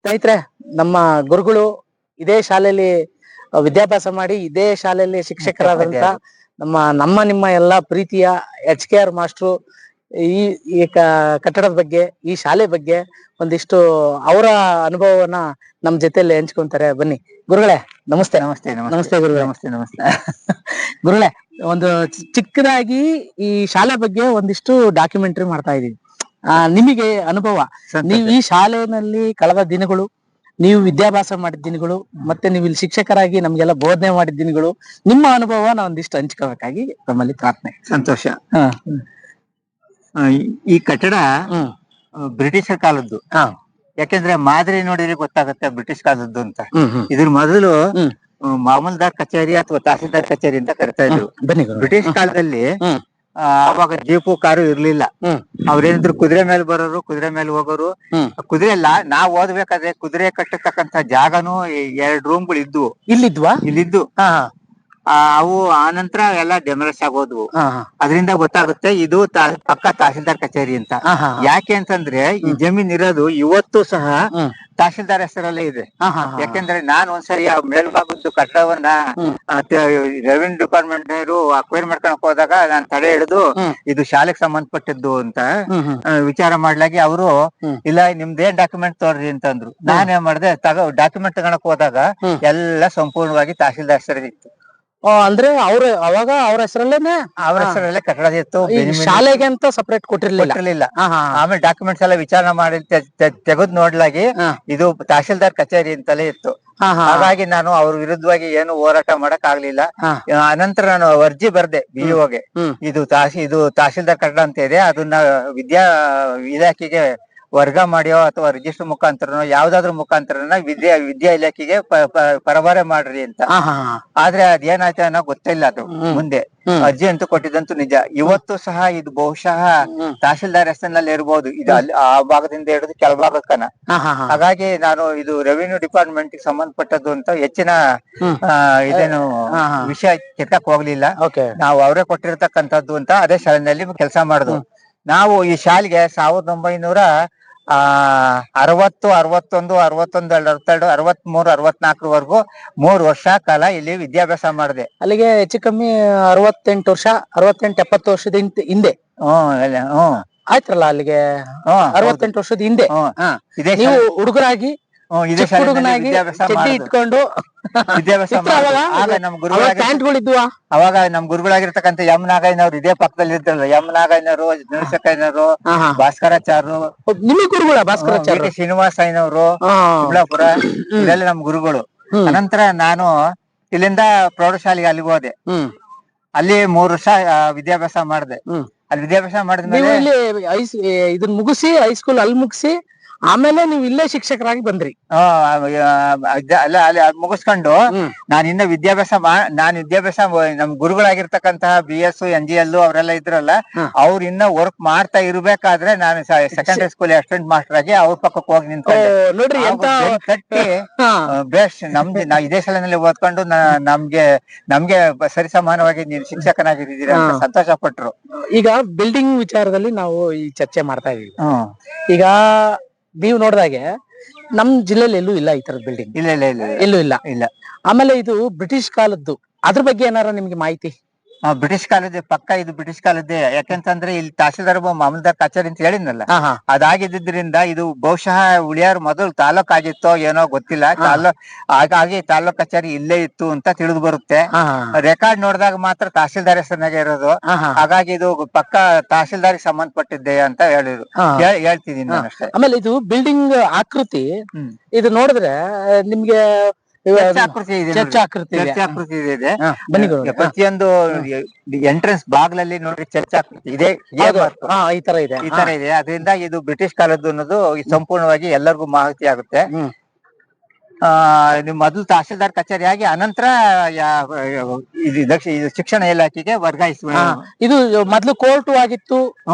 ಸ್ನೇಹಿತರೆ, ನಮ್ಮ ಗುರುಗಳು ಇದೇ ಶಾಲೆಯಲ್ಲಿ ವಿದ್ಯಾಭ್ಯಾಸ ಮಾಡಿ ಇದೇ ಶಾಲೆಯಲ್ಲಿ ಶಿಕ್ಷಕರಾದಂತ ನಮ್ಮ ನಮ್ಮ ನಿಮ್ಮ ಎಲ್ಲಾ ಪ್ರೀತಿಯ HKR ಮಾಸ್ಟ್ರು ಈ ಈ ಕಟ್ಟಡದ ಬಗ್ಗೆ, ಈ ಶಾಲೆ ಬಗ್ಗೆ ಒಂದಿಷ್ಟು ಅವರ ಅನುಭವವನ್ನ ನಮ್ ಜೊತೆಯಲ್ಲಿ ಹಂಚ್ಕೊಂತಾರೆ. ಬನ್ನಿ ಗುರುಗಳೇ. ನಮಸ್ತೆ. ನಮಸ್ತೆ. ನಮಸ್ತೆ ಗುರುಗಳೇ. ನಮಸ್ತೆ. ಗುರುಗಳೇ, ಒಂದು ಚಿಕ್ಕದಾಗಿ ಈ ಶಾಲೆ ಬಗ್ಗೆ ಒಂದಿಷ್ಟು ಡಾಕ್ಯುಮೆಂಟರಿ ಮಾಡ್ತಾ ಇದೀವಿ. ನಿಮಗೆ ಅನುಭವ, ನೀವು ಈ ಶಾಲೆಯಲ್ಲಿ ಕಳೆದ ದಿನಗಳು, ನೀವು ವಿದ್ಯಾಭ್ಯಾಸ ಮಾಡಿದ ದಿನಗಳು, ಮತ್ತೆ ನೀವು ಇಲ್ಲಿ ಶಿಕ್ಷಕರಾಗಿ ನಮ್ಗೆಲ್ಲ ಬೋಧನೆ ಮಾಡಿದ ದಿನಗಳು, ನಿಮ್ಮ ಅನುಭವ ನಾವು ಒಂದಿಷ್ಟು ಹಂಚ್ಕೋಬೇಕಾಗಿ ನಮ್ಮಲ್ಲಿ ಪ್ರಾರ್ಥನೆ. ಸಂತೋಷ. ಈ ಕಟ್ಟಡ ಬ್ರಿಟಿಷರ್ ಕಾಲದ್ದು. ಯಾಕೆಂದ್ರೆ ಮಾದರಿ ನೋಡಿದ್ರೆ ಗೊತ್ತಾಗುತ್ತೆ ಬ್ರಿಟಿಷ್ ಕಾಲದ್ದು ಅಂತ. ಇದ್ರ ಮೊದಲು ಮಾಮೂಲ್ದಾರ್ ಕಚೇರಿ ಅಥವಾ ತಹಸೀಲ್ದಾರ್ ಕಚೇರಿ ಅಂತ ಕರಿತಾ ಇದ್ರು. ಬ್ರಿಟಿಷ್ ಕಾಲದಲ್ಲಿ ಅವಾಗ ಜೀಪು ಕಾರು ಇರ್ಲಿಲ್ಲ. ಅವ್ರೇನಿದ್ರು ಕುದುರೆ ಮೇಲೆ ಬರೋರು, ಕುದುರೆ ಮೇಲೆ ಹೋಗೋರು. ಕುದುರೆ ನಾವ್ ಓದ್ಬೇಕಾದ್ರೆ ಕುದುರೆ ಕಟ್ಟತಕ್ಕಂತ ಜಾಗನು 2 ರೂಮ್ಗಳು ಇದ್ವು. ಇಲ್ಲಿದ್ದು ಅವು ಆನಂತರ ಎಲ್ಲ ಡೆಮರಸ್ ಆಗೋದ್ವು. ಅದರಿಂದ ಗೊತ್ತಾಗುತ್ತೆ ಇದು ಪಕ್ಕ ತಹಸೀಲ್ದಾರ್ ಕಚೇರಿ ಅಂತ. ಯಾಕೆ ಅಂತಂದ್ರೆ ಈ ಜಮೀನ್ ಇರೋದು ಇವತ್ತು ಸಹ ತಹಸೀಲ್ದಾರ್ ಹೆಸರಲ್ಲೇ ಇದೆ. ಯಾಕೆಂದ್ರೆ ನಾನು ಒಂದ್ಸರಿ ಆ ಮೇಲ್ಭಾಗದ್ದು ಕಟ್ಟಡವನ್ನ ರೆವಿನ್ಯೂ ಡಿಪಾರ್ಟ್ಮೆಂಟ್ ಅಕ್ವೈರ್ ಮಾಡ್ಕೊಳಕ್ ಹೋದಾಗ ನಾನ್ ತಡೆ ಹಿಡಿದು ಇದು ಶಾಲೆಗೆ ಸಂಬಂಧಪಟ್ಟದ್ದು ಅಂತ ವಿಚಾರ ಮಾಡ್ಲಾಗಿ ಅವರು ಇಲ್ಲ ನಿಮ್ದೇನ್ ಡಾಕ್ಯುಮೆಂಟ್ ತೋರ್ರಿ ಅಂತಂದ್ರು. ನಾನೇನ್ ಮಾಡ್ದೆ, ಡಾಕ್ಯುಮೆಂಟ್ ತಗೊಳಕ್ ಹೋದಾಗ ಎಲ್ಲ ಸಂಪೂರ್ಣವಾಗಿ ತಹಸೀಲ್ದಾರ್ ಹೆಸರೇ ಇತ್ತು. ಅಂದ್ರೆ ಅವಾಗ ಅವ್ರ ಹೆಸರಲ್ಲೇ ಕಟ್ಟಡ ಇತ್ತು. ಶಾಲೆಗೆ ಅಂತ ಸಪರೇಟ್ ಕೊಟ್ಟಿರ್ಲಿಲ್ಲ. ಆಮೇಲೆ ಡಾಕ್ಯುಮೆಂಟ್ಸ್ ಎಲ್ಲ ವಿಚಾರಣೆ ಮಾಡಿ ತೆಗೆದು ನೋಡ್ಲಾಗಿ ಇದು ತಹಸೀಲ್ದಾರ್ ಕಚೇರಿ ಅಂತಲೇ ಇತ್ತು. ಹಾಗಾಗಿ ನಾನು ಅವ್ರ ವಿರುದ್ಧವಾಗಿ ಏನು ಹೋರಾಟ ಮಾಡಕ್ ಆಗ್ಲಿಲ್ಲ. ಅನಂತರ ನಾನು ಅರ್ಜಿ ಬರ್ದೆ BEOಗೆ. ಇದು ತಹಸೀಲ್ದಾರ್ ಕಟ್ಟಡ ಅಂತ ಇದೆ, ಅದನ್ನ ವಿದ್ಯಾ ಇಲಾಖೆಗೆ ವರ್ಗ ಮಾಡಿಯೋ ಅಥವಾ ರಿಜಿಸ್ಟರ್ ಮುಖಾಂತರನೋ ಯಾವ್ದಾದ್ರು ಮುಖಾಂತರನ ವಿದ್ಯಾ ಇಲಾಖೆಗೆ ಪರಭಾರೆ ಮಾಡ್ರಿ ಅಂತ. ಆದ್ರೆ ಅದೇನಾಯ್ತು ಅನ್ನೋ ಗೊತ್ತಿಲ್ಲ. ಅದು ಮುಂದೆ ಅರ್ಜಿ ಅಂತೂ ಕೊಟ್ಟಿದ್ದಂತೂ ನಿಜ. ಇವತ್ತು ಸಹ ಇದು ಬಹುಶಃ ತಹಸೀಲ್ದಾರ್ ಹೆಸರಿನಲ್ಲಿ ಇರ್ಬೋದು. ಇದು ಆ ಭಾಗದಿಂದ ಹಿಡಿದು ಕೆಳಭಾಗಕ್ಕನ. ಹಾಗಾಗಿ ನಾನು ಇದು ರೆವಿನ್ಯೂ ಡಿಪಾರ್ಟ್ಮೆಂಟ್ ಗೆ ಸಂಬಂಧಪಟ್ಟದ್ದು ಅಂತ ಹೆಚ್ಚಿನ ಇದೇನು ವಿಷಯ ಕೆತ್ತಕ್ ಹೋಗ್ಲಿಲ್ಲ. ನಾವು ಅವರೇ ಕೊಟ್ಟಿರ್ತಕ್ಕಂಥದ್ದು ಅಂತ ಅದೇ ಶಾಲೆಯಲ್ಲಿ ಕೆಲಸ ಮಾಡುದು. ನಾವು ಈ ಶಾಲೆಗೆ 1960, 61, 61, 62, 63, 64 3 ವರ್ಷ ಕಾಲ ಇಲ್ಲಿ ವಿದ್ಯಾಭ್ಯಾಸ ಮಾಡಿದೆ. ಅಲ್ಲಿಗೆ ಹೆಚ್ಚು ಕಮ್ಮಿ 68 ವರ್ಷ, 68-70 ವರ್ಷದ ಹಿಂದೆ. ಆಯ್ತಲ್ಲ, ಅಲ್ಲಿಗೆ 68 ವರ್ಷದ ಹಿಂದೆ ನೀವು ಹುಡುಗರಾಗಿ ಇಟ್ಕೊಂಡು ವಿದ್ಯಾಭ್ಯಾಸ ಅವಾಗ ನಮ್ ಗುರುಗಳಾಗಿರ್ತಕ್ಕಂಥ ಎಂ ನಾಗಯ್ಯನವ್ರು ಇದೇ ಪಕ್ಕದಲ್ಲಿ ಇರ್ತಾರಲ್ಲ. ಎಂ ನಾಗಯ್ಯನವರು, ಜನಶಕಯ್ಯನವರು, ಭಾಸ್ಕರಾಚಾರ್ಯರು, ನಿಮ್ಮ ಗುರುಗಳ ಭಾಸ್ಕರಾಚಾರ್ಯ, ಶ್ರೀನಿವಾಸ ಅಯ್ಯನವರು, ಚಿಬ್ಲಾಪುರ, ಇದೆಲ್ಲ ನಮ್ ಗುರುಗಳು. ಅನಂತರ ನಾನು ಇಲ್ಲಿಂದ ಪ್ರೌಢಶಾಲೆಗೆ ಅಲ್ಲಿಗೆ ಹೋದೆ. ಅಲ್ಲಿ 3 ವರ್ಷ ವಿದ್ಯಾಭ್ಯಾಸ ಮಾಡಿದೆ. ಅಲ್ಲಿ ವಿದ್ಯಾಭ್ಯಾಸ ಮಾಡಿದ್ಮೇಲೆ ಇದನ್ನ ಮುಗಿಸಿ ಹೈಸ್ಕೂಲ್ ಅಲ್ಲಿ ಮುಗಿಸಿ ಆಮೇಲೆ ನೀವು ಇಲ್ಲೇ ಶಿಕ್ಷಕರಾಗಿ ಬಂದ್ರಿ. ಅಲ್ಲಿ ಮುಗಿಸ್ಕೊಂಡು ನಾನು ಇನ್ನ ವಿದ್ಯಾಭ್ಯಾಸ ನಮ್ ಗುರುಗಳಾಗಿರ್ತಕ್ಕಂತಹ BS NGL ಅವರೆಲ್ಲ ಇದ್ರಲ್ಲ, ಅವ್ರು ಇನ್ನ ವರ್ಕ್ ಮಾಡ್ತಾ ಇರ್ಬೇಕಾದ್ರೆ ನಾನು ಸೆಕೆಂಡರಿ ಸ್ಕೂಲ್ ಅಸಿಸ್ಟೆಂಟ್ ಮಾಸ್ಟರ್ ಆಗಿ ಅವ್ರ ಪಕ್ಕಕ್ಕೆ ಹೋಗಿ ನಿಂತ್ಕೊಂಡೆ. ನೋಡ್ರಿ ಕಟ್ಟಿ ಬೆಸ್ಟ್ ನಾ ಇದೇ ಶಾಲೆನಲ್ಲಿ ಓದ್ಕೊಂಡು ನಮ್ಗೆ ಸರಿಸಮಾನವಾಗಿ ನೀನು ಶಿಕ್ಷಕನಾಗಿದ್ದೀರಿ ಅಂತ ಸಂತೋಷ ಪಟ್ರು. ಈಗ ಬಿಲ್ಡಿಂಗ್ ವಿಚಾರದಲ್ಲಿ ನಾವು ಈ ಚರ್ಚೆ ಮಾಡ್ತಾ ಇದೀವಿ. ಈಗ ನೀವು ನೋಡಿದಾಗೆ ನಮ್ ಜಿಲ್ಲೆಯಲ್ಲಿ ಎಲ್ಲೂ ಇಲ್ಲ ಈ ತರದ ಬಿಲ್ಡಿಂಗ್. ಎಲ್ಲೂ ಇಲ್ಲ. ಆಮೇಲೆ ಇದು ಬ್ರಿಟಿಷ್ ಕಾಲದ್ದು, ಅದ್ರ ಬಗ್ಗೆ ಏನಾರ ನಿಮ್ಗೆ ಮಾಹಿತಿ? ಬ್ರಿಟಿಷ್ ಕಾಲದ್ದೇ ಪಕ್ಕ, ಇದು ಬ್ರಿಟಿಷ್ ಕಾಲದ್ದೇ. ಯಾಕೆಂತಂದ್ರೆ ಇಲ್ಲಿ ತಹಸೀಲ್ದಾರ್ ಮಾಮೂಲ್ದಾರ್ ಕಚೇರಿ ಅಂತ ಹೇಳಿದ್ನಲ್ಲ, ಅದಾಗಿದ್ದರಿಂದ ಇದು ಬಹುಶಃ ಉಳಿಯಾರ್ ಮೊದಲು ತಾಲೂಕ್ ಆಗಿತ್ತೋ ಏನೋ ಗೊತ್ತಿಲ್ಲ. ಹಾಗಾಗಿ ತಾಲೂಕ್ ಕಚೇರಿ ಇಲ್ಲೇ ಇತ್ತು ಅಂತ ತಿಳಿದು ಬರುತ್ತೆ. ರೆಕಾರ್ಡ್ ನೋಡಿದಾಗ ಮಾತ್ರ ತಹಸೀಲ್ದಾರ್ ಹೆಸರಿನಾಗೆ ಇರೋದು. ಹಾಗಾಗಿ ಇದು ಪಕ್ಕ ತಹಸೀಲ್ದಾರ್ ಸಂಬಂಧಪಟ್ಟಿದ್ದೆ ಅಂತ ಹೇಳಿದ್ರು. ಹೇಳ್ತಿದೀನಿ ನಾನು ಅಷ್ಟೇ. ಆಮೇಲೆ ಇದು ಬಿಲ್ಡಿಂಗ್ ಆಕೃತಿ ಇದು ನೋಡಿದ್ರೆ ನಿಮ್ಗೆ ಆಕೃತಿ ಇದೆ. ಪ್ರತಿಯೊಂದು ಎಂಟ್ರೆನ್ಸ್ ಬಾಗ್ಲಲ್ಲಿ ನೋಡ್ರಿ ಚರ್ಚ್ ಆಕೃತಿ ಇದೆ. ಈ ತರ ಇದೆ. ಅದರಿಂದ ಇದು ಬ್ರಿಟಿಷ್ ಕಾಲದ್ದು ಅನ್ನೋದು ಸಂಪೂರ್ಣವಾಗಿ ಎಲ್ಲರಿಗೂ ಮಾಹಿತಿ ಆಗುತ್ತೆ. ಮೊದಲು ತಹಸೀಲ್ದಾರ್ ಕಚೇರಿ ಆಗಿ ಅನಂತರ ಇದು ಶಿಕ್ಷಣ ಇಲಾಖೆಗೆ ವರ್ಗಾಯಿಸಿ. ಇದು ಮೊದ್ಲು ಕೋರ್ಟ್ ಆಗಿತ್ತು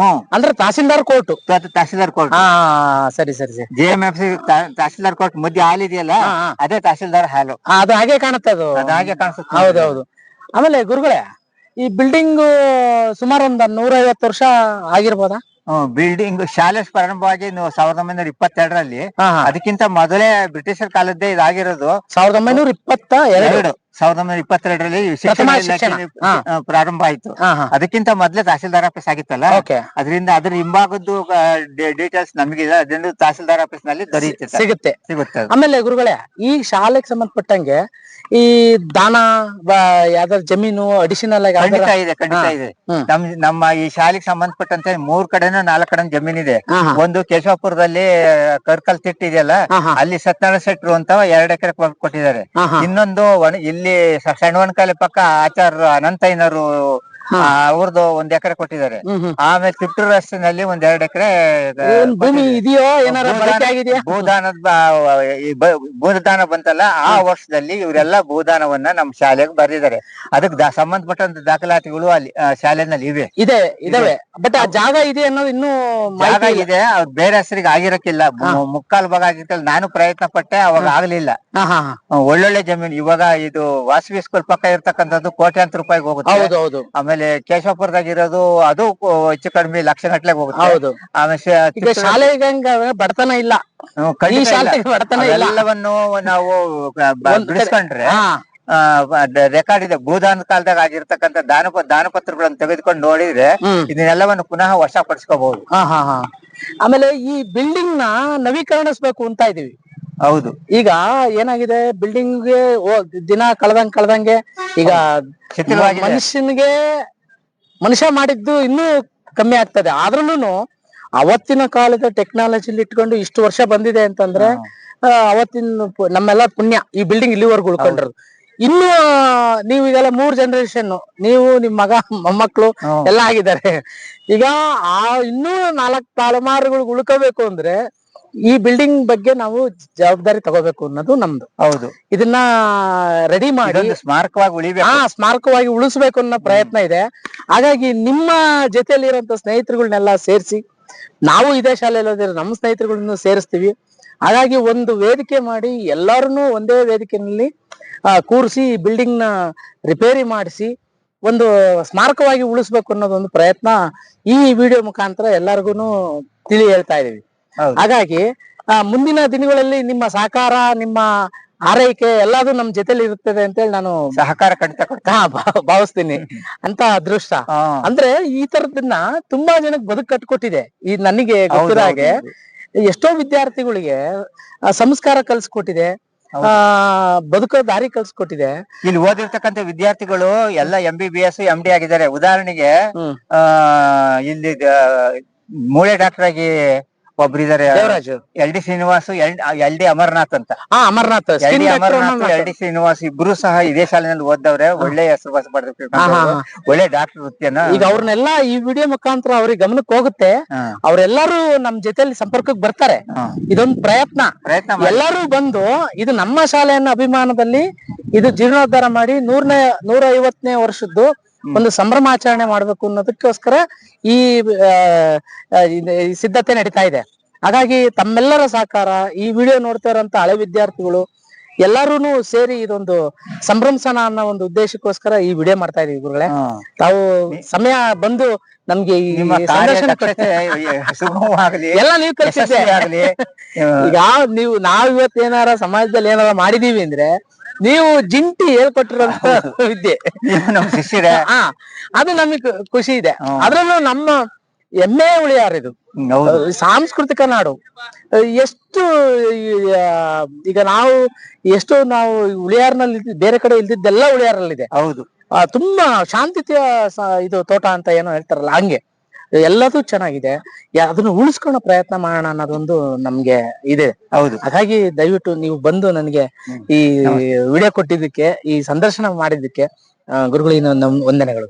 ಅಂದ್ರೆ ತಹಸೀಲ್ದಾರ್ ಕೋರ್ಟ್. ಸರಿ. JMFC ತಹಸೀಲ್ದಾರ್ ಕೋರ್ಟ್ ಮಧ್ಯೆ ಹಾಲ್ ಇದೆಯಲ್ಲ, ಅದೇ ತಹಸೀಲ್ದಾರ್ ಹಾಲು. ಅದು ಹಾಗೆ ಕಾಣುತ್ತೆ. ಹಾಗೆ ಕಾಣಿಸುತ್ತೆ. ಹೌದೌದು. ಆಮೇಲೆ ಗುರುಗಳೇ, ಈ ಬಿಲ್ಡಿಂಗ್ ಸುಮಾರು 150 ವರ್ಷ ಆಗಿರ್ಬೋದಾ? ಬಿಲ್ಡಿಂಗ್ ಶಾಲೆ ಪ್ರಾರಂಭವಾಗಿ 1922ರಲ್ಲಿ. ಅದಕ್ಕಿಂತ ಮೊದಲೇ ಬ್ರಿಟಿಷರ ಕಾಲದ್ದೇ ಇದಾಗಿರೋದು. 1922 1922ರಲ್ಲಿ ಪ್ರಾರಂಭ ಆಯ್ತು. ಅದಕ್ಕಿಂತ ಮೊದ್ಲೇ ತಹಸೀಲ್ದಾರ್ ಆಫೀಸ್ ಆಗಿತ್ತಲ್ಲ, ಅದರಿಂದ ಅದ್ರ ಹಿಂಭಾಗದ್ದು ಡೀಟೇಲ್ಸ್ ನಮಗೆ ಅದರಿಂದ ತಹಸೀಲ್ದಾರ್ ಆಫೀಸ್ ನಲ್ಲಿ ಸಿಗುತ್ತೆ. ಆಮೇಲೆ ಗುರುಗಳೇ, ಈ ಶಾಲೆಗೆ ಸಂಬಂಧಪಟ್ಟಂಗೆ ಈ ದಾನ ಯಾವ್ದಾದ್ರು ಜಮೀನು ಅಡಿಷನಲ್ ಆಗಿ ಖಂಡಿತ ಇದೆ. ನಮ್ಮ ಈ ಶಾಲೆಗೆ ಸಂಬಂಧಪಟ್ಟಂತೆ 3 ಕಡೆನೂ 4 ಕಡೆ ಜಮೀನ್ ಇದೆ. ಒಂದು ಕೇಶವಪುರದಲ್ಲಿ ಕರ್ಕಲ್ ತಿಟ್ಟು ಇದೆಯಲ್ಲ, ಅಲ್ಲಿ ಸತ್ಯನಾರಾಯಣ ಶೆಟ್ರು ಅಂತ 2 ಎಕರೆ ಕೊಟ್ಟಿದ್ದಾರೆ. ಇನ್ನೊಂದು ಇಲ್ಲಿ ಸಣ್ಣವನಕಾಲಿ ಪಕ್ಕ ಆಚಾರ್ಯ ಅನಂತಯ್ಯನವರು ಅವ್ರದ್ದು 1 ಎಕರೆ ಕೊಟ್ಟಿದ್ದಾರೆ. ಆಮೇಲೆ ತಿಪ್ಟೂರು ರಸ್ತೆನಲ್ಲಿ 1-2 ಎಕರೆ ಭೂಮಿ ಇದೆಯೋ ಏನಾರ ಭೂದಾನ ಬಂತಲ್ಲ, ಆ ವರ್ಷದಲ್ಲಿ ಇವರೆಲ್ಲ ಭೂದಾನವನ್ನ ನಮ್ಮ ಶಾಲೆಗೆ ಬರೆದಿದ್ದಾರೆ. ಅದಕ್ಕೆ ಸಂಬಂಧಪಟ್ಟಂತ ದಾಖಲಾತಿಗಳು ಅಲ್ಲಿ ಶಾಲೆನಲ್ಲಿ ಇದಾವೆ. ಬಟ್ ಆ ಜಾಗ ಇದೆ ಅನ್ನೋದು ಇನ್ನೂ ಜಾಗ ಇದೆ, ಅವ್ರು ಬೇರೆ ಹೆಸರಿಗೆ ಆಗಿರಕ್ಕಿಲ್ಲ. ಮುಕ್ಕಾಲ್ ಭಾಗ ಆಗಿರ್ತಲ್ಲ. ನಾನು ಪ್ರಯತ್ನ ಪಟ್ಟೆ, ಅವಾಗ ಆಗ್ಲಿಲ್ಲ. ಒಳ್ಳೊಳ್ಳೆ ಜಮೀನು. ಇವಾಗ ಇದು ವಾಸವಿ ಸ್ಕೂಲ್ ಪಕ್ಕ ಇರ್ತಕ್ಕಂಥದ್ದು ಕೋಟ್ಯಾಂತರ ರೂಪಾಯಿಗೆ ಹೋಗುತ್ತೆ. ಆಮೇಲೆ ಕೇಶವಪುರದಾಗ ಇರೋದು ಅದು ಹೆಚ್ಚು ಕಡಿಮೆ ಲಕ್ಷಗಟ್ಲೆ ಹೋಗುತ್ತೆ. ಆಮೇಲೆ ಶಾಲೆಗೆ ಬಡತನ ಇಲ್ಲ, ಎಲ್ಲವನ್ನು ನಾವು ಬಿಡಿಸ್ಕೊಂಡ್ರೆ ರೆಕಾರ್ಡ್ ಇದೆ. ಭೂದಾನ ಕಾಲದಾಗ ಆಗಿರ್ತಕ್ಕಂಥ ದಾನಪತ್ರಗಳನ್ನು ತೆಗೆದುಕೊಂಡು ನೋಡಿದ್ರೆ ಇದನ್ನೆಲ್ಲವನ್ನು ಪುನಃ ವಶಪಡಿಸ್ಕೋಬಹುದು. ಆಮೇಲೆ ಈ ಬಿಲ್ಡಿಂಗ್ ನ ನವೀಕರಣಿಸ್ಬೇಕು ಅಂತ ಇದೀವಿ. ಹೌದು. ಈಗ ಏನಾಗಿದೆ, ಬಿಲ್ಡಿಂಗ್ ದಿನ ಕಳೆದಂಗೆ ಈಗ ಮನುಷ್ಯ ಮಾಡಿದ್ದು ಇನ್ನೂ ಕಮ್ಮಿ ಆಗ್ತದೆ. ಆದ್ರೂನು ಅವತ್ತಿನ ಕಾಲದ ಟೆಕ್ನಾಲಜಿಲಿ ಇಟ್ಕೊಂಡು ಇಷ್ಟು ವರ್ಷ ಬಂದಿದೆ ಅಂತಂದ್ರೆ ಅವತ್ತಿನ ನಮ್ಮೆಲ್ಲ ಪುಣ್ಯ ಈ ಬಿಲ್ಡಿಂಗ್ ಇಲ್ಲಿವರೆಗೂ ಉಳ್ಕೊಂಡಿರೋದು. ಇನ್ನು ನೀವು ಈಗೆಲ್ಲ 3 ಜನರೇಷನ್, ನೀವು ನಿಮ್ ಮಗ ಮೊಮ್ಮಕ್ಳು ಎಲ್ಲ ಆಗಿದ್ದಾರೆ. ಈಗ ಇನ್ನೂ 4 ತಲೆಮಾರುಗಳು ಉಳ್ಕೋಬೇಕು ಅಂದ್ರೆ ಈ ಬಿಲ್ಡಿಂಗ್ ಬಗ್ಗೆ ನಾವು ಜವಾಬ್ದಾರಿ ತಗೋಬೇಕು ಅನ್ನೋದು ನಮ್ದು. ಹೌದು. ಇದನ್ನ ರೆಡಿ ಮಾಡಿ ಸ್ಮಾರಕವಾಗಿ ಉಳಿಸ್ಬೇಕು ಅನ್ನೋ ಪ್ರಯತ್ನ ಇದೆ. ಹಾಗಾಗಿ ನಿಮ್ಮ ಜೊತೆಯಲ್ಲಿ ಇರುವಂತ ಸ್ನೇಹಿತರುಗಳನ್ನೆಲ್ಲ ಸೇರಿಸಿ, ನಾವು ಇದೇ ಶಾಲೆಯಲ್ಲಿ ಓದಿರೋ ನಮ್ಮ ಸ್ನೇಹಿತರುಗಳನ್ನ ಸೇರಿಸ್ತೀವಿ. ಹಾಗಾಗಿ ಒಂದು ವೇದಿಕೆ ಮಾಡಿ ಎಲ್ಲಾರನ್ನೂ ಒಂದೇ ವೇದಿಕೆಯಲ್ಲಿ ಕೂರಿಸಿ ಬಿಲ್ಡಿಂಗ್ ನ ರಿಪೇರಿ ಮಾಡಿಸಿ ಒಂದು ಸ್ಮಾರಕವಾಗಿ ಉಳಿಸ್ಬೇಕು ಅನ್ನೋದೊಂದು ಪ್ರಯತ್ನ ಈ ವಿಡಿಯೋ ಮುಖಾಂತರ ಎಲ್ಲರಿಗೂ ಹೇಳ್ತಾ ಇದೀವಿ. ಹಾಗಾಗಿ ಮುಂದಿನ ದಿನಗಳಲ್ಲಿ ನಿಮ್ಮ ಸಹಕಾರ, ನಿಮ್ಮ ಆರೈಕೆ ಎಲ್ಲಾದು ನಮ್ ಜೊತೆಲಿ ಇರುತ್ತದೆ ಅಂತೇಳಿ ನಾನು ಸಹಕಾರ ಖಂಡಿತ ಭಾವಿಸ್ತೀನಿ. ಅಂತ ಅದೃಷ್ಟ ಅಂದ್ರೆ ಈ ತರದನ್ನ ತುಂಬಾ ಜನಕ್ಕೆ ಬದುಕು ಕಟ್ಕೊಟ್ಟಿದೆ. ಈ ನನಗೆ ಗೊತ್ತಿರೋ ಹಾಗೆ ಎಷ್ಟೋ ವಿದ್ಯಾರ್ಥಿಗಳಿಗೆ ಸಂಸ್ಕಾರ ಕಲ್ಸ್ಕೊಟ್ಟಿದೆ, ಬದುಕೋ ದಾರಿ ಕಲ್ಸ್ಕೊಟ್ಟಿದೆ. ಇಲ್ಲಿ ಓದಿರ್ತಕ್ಕಂಥ ವಿದ್ಯಾರ್ಥಿಗಳು ಎಲ್ಲ MBBS MD ಆಗಿದ್ದಾರೆ. ಉದಾಹರಣೆಗೆ ಇಲ್ಲಿ ಮೂಳೆ ಡಾಕ್ಟರ್ ಆಗಿ ಒಬ್ರಿದ್ದಾರೆ, LD ಶ್ರೀನಿವಾಸ್, LD ಅಮರನಾಥ್ ಅಂತ. ಅಮರನಾಥ್ LD ಶ್ರೀನಿವಾಸ್ ಇಬ್ರು ಸಹ ಇದೇ ಶಾಲೆನಲ್ಲಿ ಓದ್ದವ್ರೆ. ಒಳ್ಳೆ ಹೆಸರು ಪಡೆದಿರ್ತಾರೆ, ಒಳ್ಳೆ ಡಾಕ್ಟರ್ ವೃತ್ತಿಯನ್ನ. ಈಗ ಅವ್ರನ್ನೆಲ್ಲ ಈ ವಿಡಿಯೋ ಮುಖಾಂತರ ಅವ್ರಿಗೆ ಗಮನಕ್ಕೆ ಹೋಗುತ್ತೆ. ಅವರೆಲ್ಲರೂ ನಮ್ ಜೊತೆಲಿ ಸಂಪರ್ಕಕ್ಕೆ ಬರ್ತಾರೆ. ಇದೊಂದು ಪ್ರಯತ್ನ ಎಲ್ಲರೂ ಬಂದು ಇದು ನಮ್ಮ ಶಾಲೆಯನ್ನ ಅಭಿಮಾನದಲ್ಲಿ ಇದು ಜೀರ್ಣೋದ್ಧಾರ ಮಾಡಿ 150ನೇ ವರ್ಷದ್ದು ಒಂದು ಸಂಭ್ರಮಾಚರಣೆ ಮಾಡ್ಬೇಕು ಅನ್ನೋದಕ್ಕೋಸ್ಕರ ಈ ಸಿದ್ಧತೆ ನಡೀತಾ ಇದೆ. ಹಾಗಾಗಿ ತಮ್ಮೆಲ್ಲರ ಸಹಕಾರ, ಈ ವಿಡಿಯೋ ನೋಡ್ತಾ ಇರೋಂತ ಹಳೆ ವಿದ್ಯಾರ್ಥಿಗಳು ಎಲ್ಲಾರು ಸೇರಿ ಇದೊಂದು ಸಂಭ್ರಮಿಸೋಣ ಅನ್ನೋ ಒಂದು ಉದ್ದೇಶಕ್ಕೋಸ್ಕರ ಈ ವಿಡಿಯೋ ಮಾಡ್ತಾ ಇದೀವಿ ಗುರುಗಳೇ. ತಾವು ಸಮಯ ಬಂದು ನಮ್ಗೆ ಎಲ್ಲ ನೀವು ಕಲಿಸಿದ್ದೆ. ಈಗ ನಾವ್ ಇವತ್ತು ಏನಾರ ಸಮಾಜದಲ್ಲಿ ಏನಾರ ಮಾಡಿದೀವಿ ಅಂದ್ರೆ ನೀವು ಜಿಂಟಿ ಹೇಳ್ಕೊಟ್ಟಿರೋಂತ ವಿದ್ಯೆ ನಮ್ ಶಿಷ್ಯರ, ಅದು ನಮಗ್ ಖುಷಿ ಇದೆ. ಅದ್ರಲ್ಲೂ ನಮ್ಮ ಹೆಮ್ಮೆ ಉಳಿಯಾರ ಇದು ಸಾಂಸ್ಕೃತಿಕ ನಾಡು. ಎಷ್ಟು ಈಗ ನಾವು ಉಳಿಯಾರ್ನಲ್ಲಿ ಬೇರೆ ಕಡೆ ಇಲ್ದಿದ್ದೆಲ್ಲ ಉಳಿಯಾರಲ್ಲಿದೆ. ಹೌದು. ತುಂಬಾ ಶಾಂತಿತೆಯ ಇದು ತೋಟ ಅಂತ ಏನೋ ಹೇಳ್ತಾರಲ್ಲ, ಹಂಗೆ ಎಲ್ಲದೂ ಚೆನ್ನಾಗಿದೆ. ಅದನ್ನ ಉಳಿಸ್ಕೊಳ್ಳೋ ಪ್ರಯತ್ನ ಮಾಡೋಣ ಅನ್ನೋದೊಂದು ನಮ್ಗೆ ಇದೆ. ಹೌದು. ಹಾಗಾಗಿ ದಯವಿಟ್ಟು ನೀವು ಬಂದು ನನಗೆ ಈ ವಿಡಿಯೋ ಕೊಟ್ಟಿದ್ದಕ್ಕೆ, ಈ ಸಂದರ್ಶನ ಮಾಡಿದ್ದಕ್ಕೆ ಗುರುಗಳಿನ ವಂದನೆಗಳು.